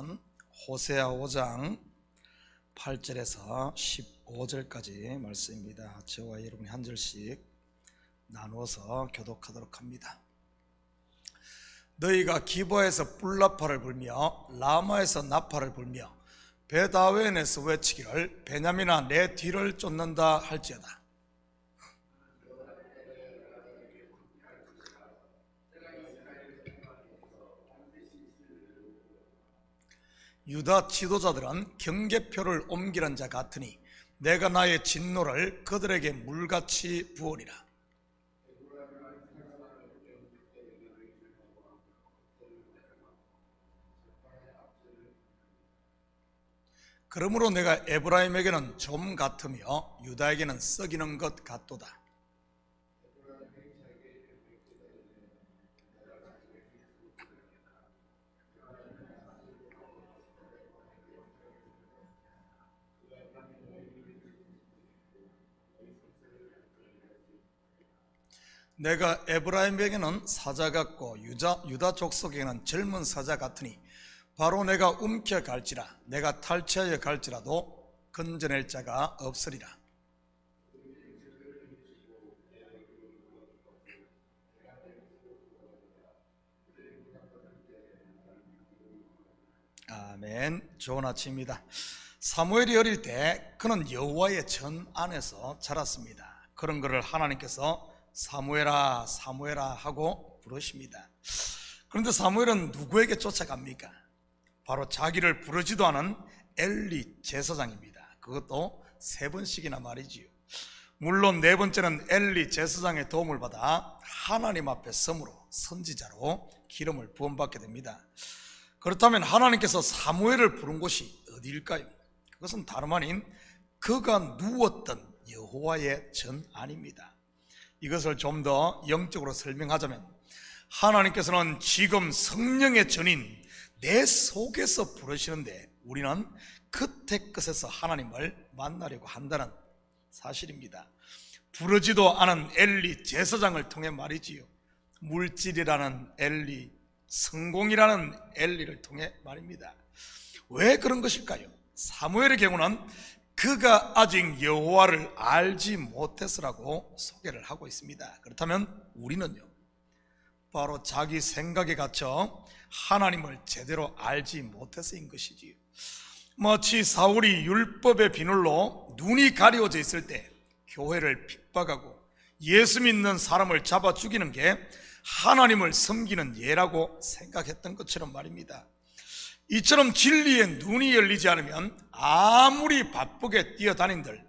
말씀은 호세아 5장 8절에서 15절까지 말씀입니다. 저와 여러분이 한 절씩 나누어서 교독하도록 합니다. 너희가 기브아에서 뿔나팔을 불며 라마에서 나팔을 불며 벳아웬에서 외치기를 베냐민아 내 뒤를 쫓는다 할지어다. 유다 지도자들은 경계표를 옮기는 자 같으니 내가 나의 진노를 그들에게 물같이 부으리라. 그러므로 내가 에브라임에게는 좀 같으며 유다에게는 썩이는 것 같도다. 내가 에브라임에게는 사자 같고 유다 족속에게는 젊은 사자 같으니 바로 내가 움켜갈지라 내가 탈취하여 갈지라도 건져낼 자가 없으리라. 아멘. 좋은 아침입니다. 사무엘이 어릴 때 그는 여호와의 전 안에서 자랐습니다. 그런 그를 하나님께서 사무엘아 사무엘아 하고 부르십니다. 그런데 사무엘은 누구에게 쫓아갑니까? 바로 자기를 부르지도 않은 엘리 제사장입니다. 그것도 3번씩이나 말이지요. 물론 4번째는 엘리 제사장의 도움을 받아 하나님 앞에 섬으로 선지자로 기름을 부음받게 됩니다. 그렇다면 하나님께서 사무엘을 부른 곳이 어디일까요? 그것은 다름 아닌 그가 누웠던 여호와의 전 안입니다. 이것을 좀 더 영적으로 설명하자면 하나님께서는 지금 성령의 전인 내 속에서 부르시는데 우리는 끝에 끝에서 하나님을 만나려고 한다는 사실입니다. 부르지도 않은 엘리 제사장을 통해 말이지요. 물질이라는 엘리, 성공이라는 엘리를 통해 말입니다. 왜 그런 것일까요? 사무엘의 경우는 그가 아직 여호와를 알지 못해서라고 소개를 하고 있습니다. 그렇다면 우리는요, 바로 자기 생각에 갇혀 하나님을 제대로 알지 못해서인 것이지요. 마치 사울이 율법의 비늘로 눈이 가려져 있을 때 교회를 핍박하고 예수 믿는 사람을 잡아 죽이는 게 하나님을 섬기는 예라고 생각했던 것처럼 말입니다. 이처럼 진리의 눈이 열리지 않으면 아무리 바쁘게 뛰어다닌들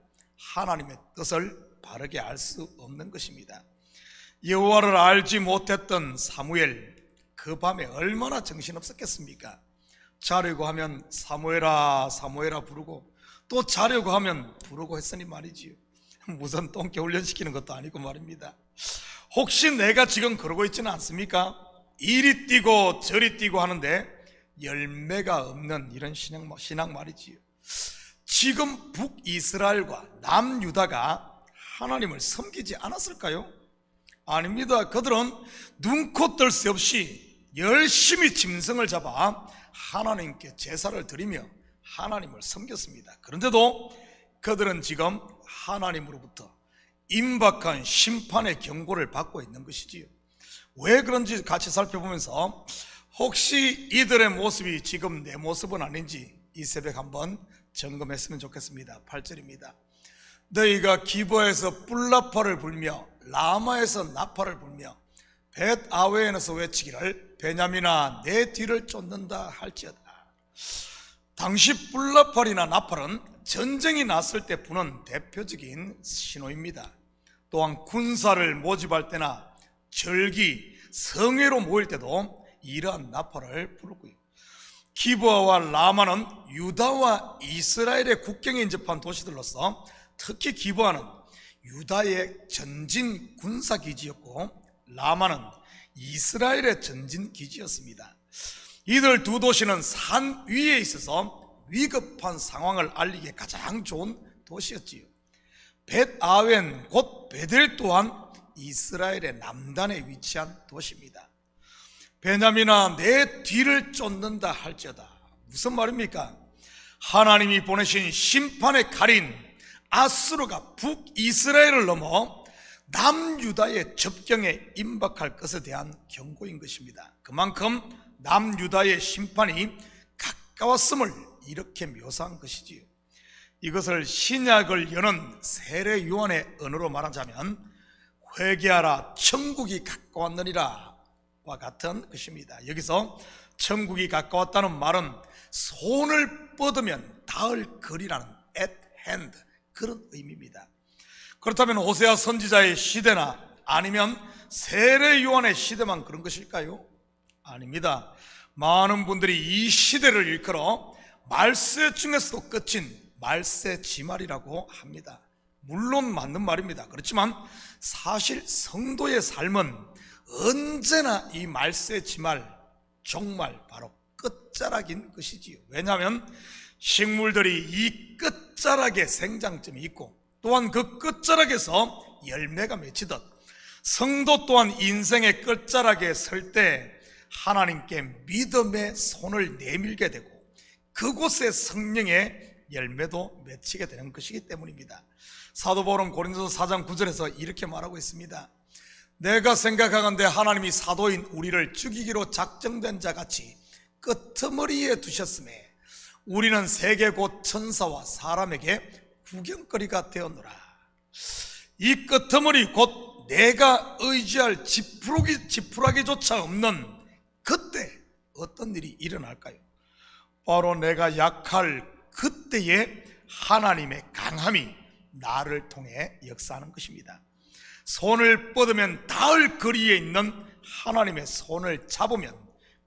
하나님의 뜻을 바르게 알 수 없는 것입니다. 여호와를 알지 못했던 사무엘, 그 밤에 얼마나 정신없었겠습니까? 자려고 하면 사무엘아 사무엘아 부르고 또 자려고 하면 부르고 했으니 말이지요. 무슨 똥개 훈련시키는 것도 아니고 말입니다. 혹시 내가 지금 그러고 있지는 않습니까? 이리 뛰고 저리 뛰고 하는데 열매가 없는 이런 신앙 말이지요. 지금 북이스라엘과 남유다가 하나님을 섬기지 않았을까요? 아닙니다. 그들은 눈코 뜰 새 없이 열심히 짐승을 잡아 하나님께 제사를 드리며 하나님을 섬겼습니다. 그런데도 그들은 지금 하나님으로부터 임박한 심판의 경고를 받고 있는 것이지요. 왜 그런지 같이 살펴보면서 혹시 이들의 모습이 지금 내 모습은 아닌지 이 새벽 한번 점검했으면 좋겠습니다. 8절입니다. 너희가 기브아에서 뿔나팔을 불며 라마에서 나팔을 불며 벳아웬에서 외치기를 베냐민아 내 뒤를 쫓는다 할지어다. 당시 뿔나팔이나 나팔은 전쟁이 났을 때 부는 대표적인 신호입니다. 또한 군사를 모집할 때나 절기, 성회로 모일 때도 이러한 나팔을 부르고요. 기브아와 라마는 유다와 이스라엘의 국경에 인접한 도시들로서 특히 기브아는 유다의 전진 군사기지였고 라마는 이스라엘의 전진 기지였습니다. 이들 두 도시는 산 위에 있어서 위급한 상황을 알리기에 가장 좋은 도시였지요. 벳아웬 곧 베델 또한 이스라엘의 남단에 위치한 도시입니다. 베냐민아 내 뒤를 쫓는다 할지어다. 무슨 말입니까? 하나님이 보내신 심판의 칼인 아수르가 북이스라엘을 넘어 남유다의 접경에 임박할 것에 대한 경고인 것입니다. 그만큼 남유다의 심판이 가까웠음을 이렇게 묘사한 것이지요. 이것을 신약을 여는 세례 요한의 언어로 말하자면 회개하라 천국이 가까웠느니라 와 같은 것입니다. 여기서 천국이 가까웠다는 말은 손을 뻗으면 닿을 거리라는 at hand 그런 의미입니다. 그렇다면 호세아 선지자의 시대나 아니면 세례 요한의 시대만 그런 것일까요? 아닙니다. 많은 분들이 이 시대를 일컬어 말세 중에서도 끝인 말세 지말이라고 합니다. 물론 맞는 말입니다. 그렇지만 사실 성도의 삶은 언제나 이 말세 지말 정말 바로 끝자락인 것이지요. 왜냐하면 식물들이 이 끝자락에 생장점이 있고 또한 그 끝자락에서 열매가 맺히듯 성도 또한 인생의 끝자락에 설 때 하나님께 믿음의 손을 내밀게 되고 그곳에 성령의 열매도 맺히게 되는 것이기 때문입니다. 사도 바울은 고린도서 4장 9절에서 이렇게 말하고 있습니다. 내가 생각하건대 하나님이 사도인 우리를 죽이기로 작정된 자같이 끄트머리에 두셨음에 우리는 세계 곧 천사와 사람에게 구경거리가 되었노라. 이 끄트머리 곧 내가 의지할 지푸라기조차 없는 그때 어떤 일이 일어날까요? 바로 내가 약할 그때에 하나님의 강함이 나를 통해 역사하는 것입니다. 손을 뻗으면 닿을 거리에 있는 하나님의 손을 잡으면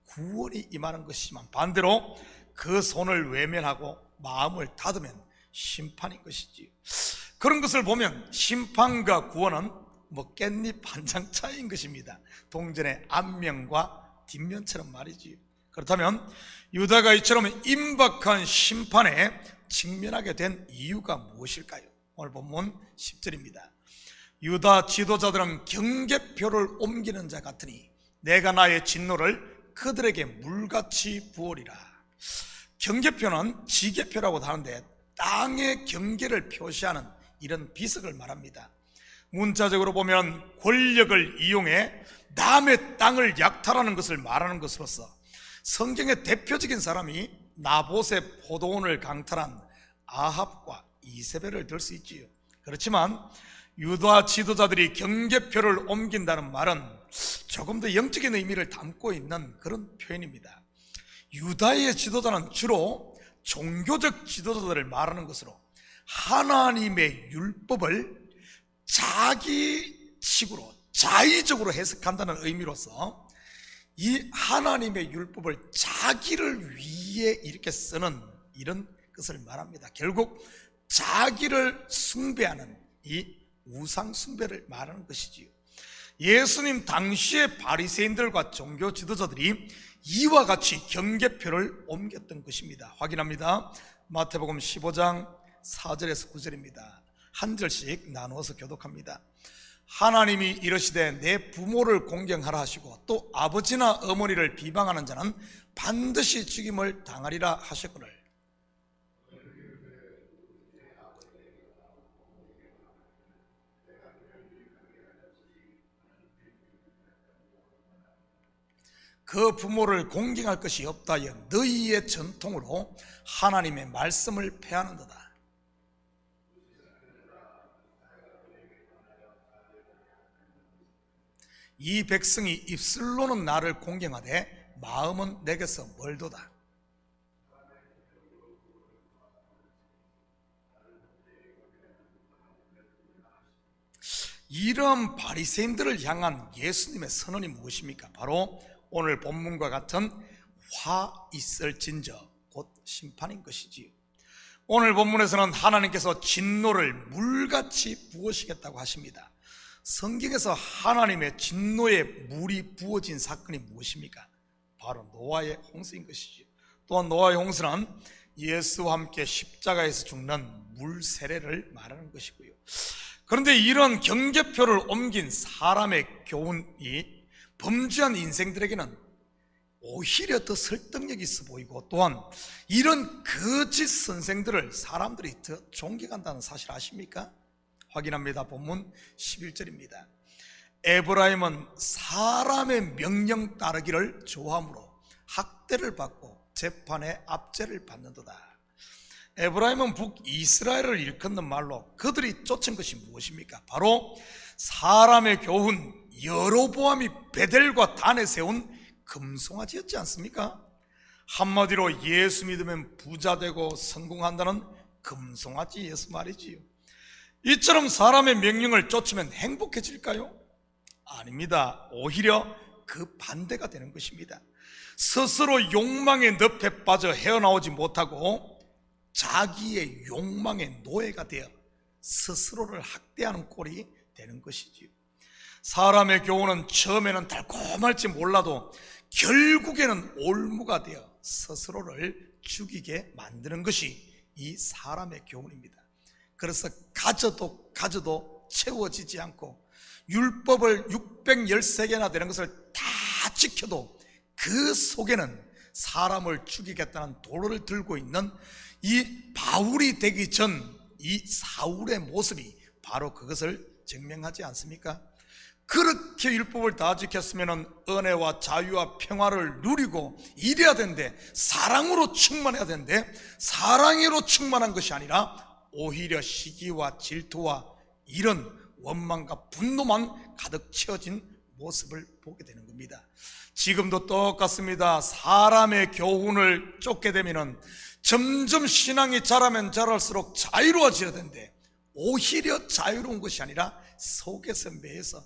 구원이 임하는 것이지만 반대로 그 손을 외면하고 마음을 닫으면 심판인 것이지요. 그런 것을 보면 심판과 구원은 깻잎 한 장 차이인 것입니다. 동전의 앞면과 뒷면처럼 말이지요. 그렇다면 유다가 이처럼 임박한 심판에 직면하게 된 이유가 무엇일까요? 오늘 본문 10절입니다. 유다 지도자들은 경계표를 옮기는 자 같으니 내가 나의 진노를 그들에게 물같이 부으리라. 경계표는 지계표라고도 하는데 땅의 경계를 표시하는 이런 비석을 말합니다. 문자적으로 보면 권력을 이용해 남의 땅을 약탈하는 것을 말하는 것으로서 성경의 대표적인 사람이 나봇의 포도원을 강탈한 아합과 이세벨을 들 수 있지요. 그렇지만 유다 지도자들이 경계표를 옮긴다는 말은 조금 더 영적인 의미를 담고 있는 그런 표현입니다. 유다의 지도자는 주로 종교적 지도자들을 말하는 것으로 하나님의 율법을 자기 식으로 자의적으로 해석한다는 의미로서 이 하나님의 율법을 자기를 위해 이렇게 쓰는 이런 것을 말합니다. 결국 자기를 숭배하는 이 우상 숭배를 말하는 것이지요. 예수님 당시의 바리새인들과 종교 지도자들이 이와 같이 경계표를 옮겼던 것입니다. 확인합니다. 마태복음 15장 4절에서 9절입니다. 한 절씩 나누어서 교독합니다. 하나님이 이르시되 내 부모를 공경하라 하시고 또 아버지나 어머니를 비방하는 자는 반드시 죽임을 당하리라 하셨거늘 그 부모를 공경할 것이 없다여 너희의 전통으로 하나님의 말씀을 폐하는도다. 이 백성이 입술로는 나를 공경하되 마음은 내게서 멀도다. 이러한 바리새인들을 향한 예수님의 선언이 무엇입니까? 바로 오늘 본문과 같은 화 있을진저 곧 심판인 것이지요. 오늘 본문에서는 하나님께서 진노를 물같이 부으시겠다고 하십니다. 성경에서 하나님의 진노의 물이 부어진 사건이 무엇입니까? 바로 노아의 홍수인 것이죠. 또한 노아의 홍수는 예수와 함께 십자가에서 죽는 물 세례를 말하는 것이고요. 그런데 이런 경계표를 옮긴 사람의 교훈이 범죄한 인생들에게는 오히려 더 설득력 있어 보이고, 또한 이런 거짓 선생들을 사람들이 더 존경한다는 사실 아십니까? 확인합니다. 본문 11절입니다. 에브라임은 사람의 명령 따르기를 좋아하므로 학대를 받고 재판에 압제를 받는도다. 에브라임은 북이스라엘을 일컫는 말로 그들이 쫓은 것이 무엇입니까? 바로 사람의 교훈 여로보암이 베델과 단에 세운 금송아지였지 않습니까? 한마디로 예수 믿으면 부자 되고 성공한다는 금송아지 예수 말이지요. 이처럼 사람의 명령을 쫓으면 행복해질까요? 아닙니다. 오히려 그 반대가 되는 것입니다. 스스로 욕망의 늪에 빠져 헤어나오지 못하고 자기의 욕망의 노예가 되어 스스로를 학대하는 꼴이 되는 것이지요. 사람의 교훈은 처음에는 달콤할지 몰라도 결국에는 올무가 되어 스스로를 죽이게 만드는 것이 이 사람의 교훈입니다. 그래서 가져도 채워지지 않고 율법을 613개나 되는 것을 다 지켜도 그 속에는 사람을 죽이겠다는 도로를 들고 있는 이 바울이 되기 전 이 사울의 모습이 바로 그것을 증명하지 않습니까? 그렇게 율법을 다 지켰으면 은혜와 자유와 평화를 누리고 이래야 되는데, 사랑으로 충만해야 되는데 사랑으로 충만한 것이 아니라 오히려 시기와 질투와 이런 원망과 분노만 가득 채워진 모습을 보게 되는 겁니다. 지금도 똑같습니다. 사람의 교훈을 쫓게 되면 점점 신앙이 자라면 자랄수록 자유로워져야 되는데 오히려 자유로운 것이 아니라 속에서 매여서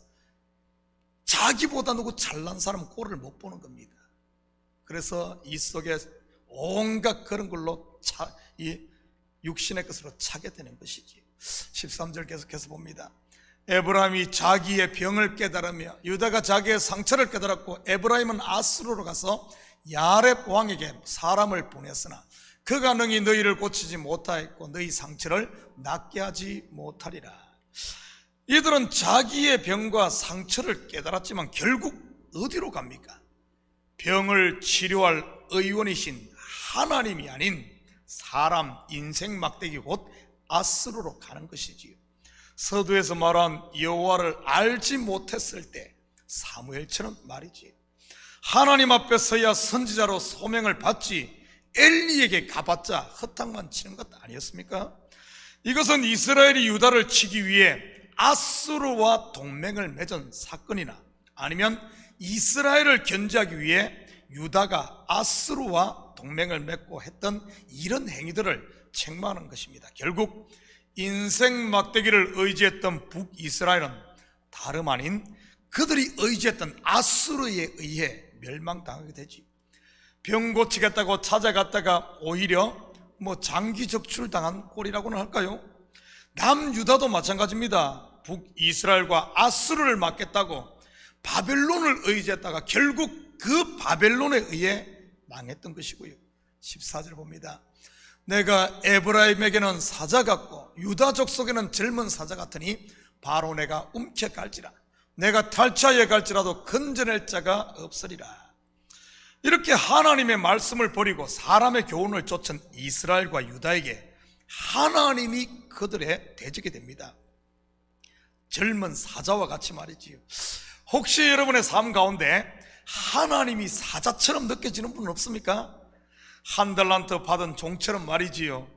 자기보다 누구 잘난 사람 꼴을 못 보는 겁니다. 그래서 이 속에 온갖 그런 걸로 이 육신의 것으로 차게 되는 것이지. 13절 계속해서 봅니다. 에브라임이 자기의 병을 깨달으며 유다가 자기의 상처를 깨달았고, 에브라임은 아스루로 가서 야렙 왕에게 사람을 보냈으나 그가 능히 너희를 고치지 못하였고 너희 상처를 낫게 하지 못하리라. 이들은 자기의 병과 상처를 깨달았지만 결국 어디로 갑니까? 병을 치료할 의원이신 하나님이 아닌 사람 인생 막대기 곧 아스루로 가는 것이지요. 서두에서 말한 여호와를 알지 못했을 때 사무엘처럼 말이지. 하나님 앞에 서야 선지자로 소명을 받지 엘리에게 가봤자 허탕만 치는 것 아니었습니까? 이것은 이스라엘이 유다를 치기 위해 아수르와 동맹을 맺은 사건이나 아니면 이스라엘을 견제하기 위해 유다가 아수르와 동맹을 맺고 했던 이런 행위들을 책망하는 것입니다. 결국 인생 막대기를 의지했던 북이스라엘은 다름 아닌 그들이 의지했던 아수르에 의해 멸망당하게 되지. 병 고치겠다고 찾아갔다가 오히려 장기 적출당한 꼴이라고는 할까요? 남유다도 마찬가지입니다. 북이스라엘과 아수르를 막겠다고 바벨론을 의지했다가 결국 그 바벨론에 의해 망했던 것이고요. 14절 봅니다. 내가 에브라임에게는 사자 같고 유다 족속에는 젊은 사자 같으니 바로 내가 움켜갈지라. 내가 탈취하여 갈지라도 건져낼 자가 없으리라. 이렇게 하나님의 말씀을 버리고 사람의 교훈을 쫓은 이스라엘과 유다에게 하나님이 그들의 대적이 됩니다. 젊은 사자와 같이 말이지요. 혹시 여러분의 삶 가운데 하나님이 사자처럼 느껴지는 분은 없습니까? 한 달란트 받은 종처럼 말이지요.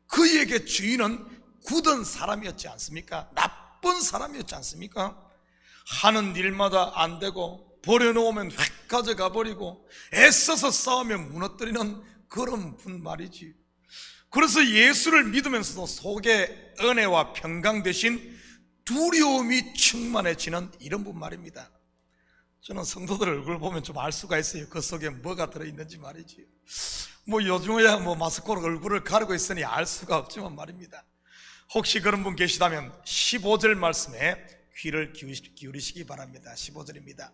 그에게 주인은 굳은 사람이었지 않습니까? 나쁜 사람이었지 않습니까? 하는 일마다 안 되고 버려놓으면 휙 가져가 버리고 애써서 싸우면 무너뜨리는 그런 분 말이지. 그래서 예수를 믿으면서도 속에 은혜와 평강 대신 두려움이 충만해지는 이런 분 말입니다. 저는 성도들 얼굴 보면 좀 알 수가 있어요. 그 속에 뭐가 들어있는지 말이지. 요즘에야 마스크로 얼굴을 가리고 있으니 알 수가 없지만 말입니다. 혹시 그런 분 계시다면 15절 말씀에 귀를 기울이시기 바랍니다. 15절입니다.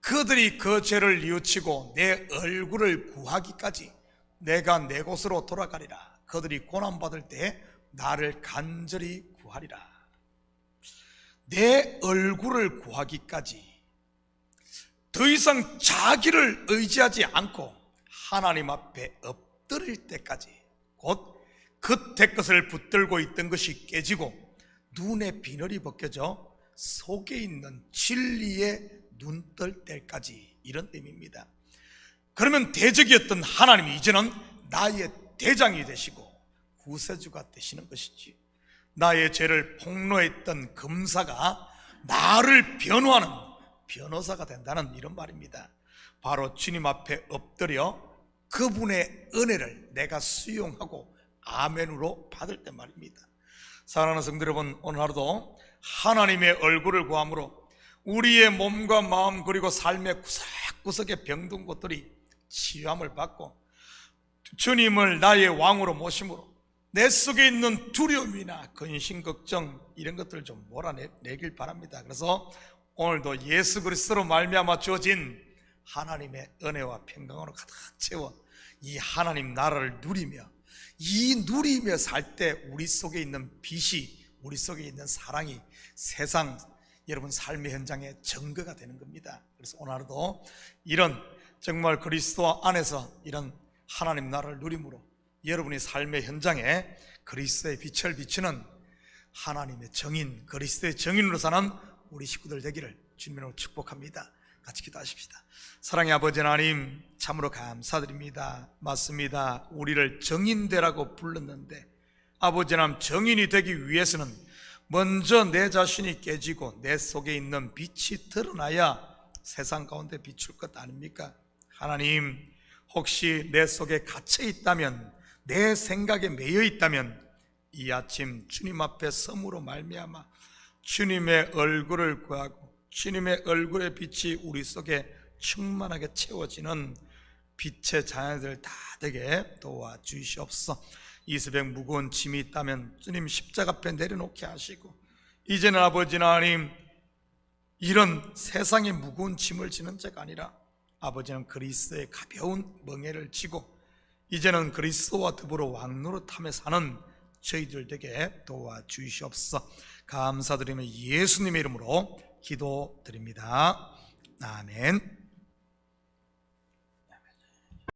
그들이 그 죄를 뉘우치고 내 얼굴을 구하기까지 내가 내 곳으로 돌아가리라. 그들이 고난받을 때 나를 간절히 구하리라. 내 얼굴을 구하기까지. 더 이상 자기를 의지하지 않고 하나님 앞에 엎드릴 때까지, 곧 겉의 것을 붙들고 있던 것이 깨지고 눈에 비늘이 벗겨져 속에 있는 진리에 눈 뜰 때까지, 이런 의미입니다. 그러면 대적이었던 하나님이 이제는 나의 대장이 되시고 구세주가 되시는 것이지, 나의 죄를 폭로했던 검사가 나를 변호하는 변호사가 된다는 이런 말입니다. 바로 주님 앞에 엎드려 그분의 은혜를 내가 수용하고 아멘으로 받을 때 말입니다. 사랑하는 성도 여러분, 오늘 하루도 하나님의 얼굴을 구함으로 우리의 몸과 마음 그리고 삶의 구석구석의 병든 곳들이 치유함을 받고 주님을 나의 왕으로 모심으로 내 속에 있는 두려움이나 근심, 걱정 이런 것들을 좀 몰아내길 바랍니다. 그래서 오늘도 예수 그리스도로 말미암아 주어진 하나님의 은혜와 평강으로 가득 채워 이 하나님 나라를 누리며, 이 누리며 살 때 우리 속에 있는 빛이, 우리 속에 있는 사랑이 세상 여러분 삶의 현장에 증거가 되는 겁니다. 그래서 오늘 하루도 이런 정말 그리스도 안에서 이런 하나님 나라를 누림으로 여러분의 삶의 현장에 그리스도의 빛을 비추는 하나님의 정인, 그리스도의 정인으로 사는 우리 식구들 되기를 주님으로 축복합니다. 같이 기도하십시다. 사랑의 아버지 하나님, 참으로 감사드립니다. 맞습니다. 우리를 정인되라고 불렀는데 아버지 하나님, 정인이 되기 위해서는 먼저 내 자신이 깨지고 내 속에 있는 빛이 드러나야 세상 가운데 비출 것 아닙니까? 하나님, 혹시 내 속에 갇혀 있다면, 내 생각에 매여 있다면 이 아침 주님 앞에 섬으로 말미암아 주님의 얼굴을 구하고 주님의 얼굴의 빛이 우리 속에 충만하게 채워지는 빛의 자녀들 다 되게 도와주시옵소서. 이 새벽 무거운 짐이 있다면 주님 십자가 앞에 내려놓게 하시고, 이제는 아버지 하나님 이런 세상의 무거운 짐을 지는 자가 아니라 아버지는 그리스도의 가벼운 멍에를 지고 이제는 그리스도와 더불어 왕노릇하며 사는 저희들 되게 도와주시옵소서. 감사드리며 예수님의 이름으로 기도드립니다. 아멘.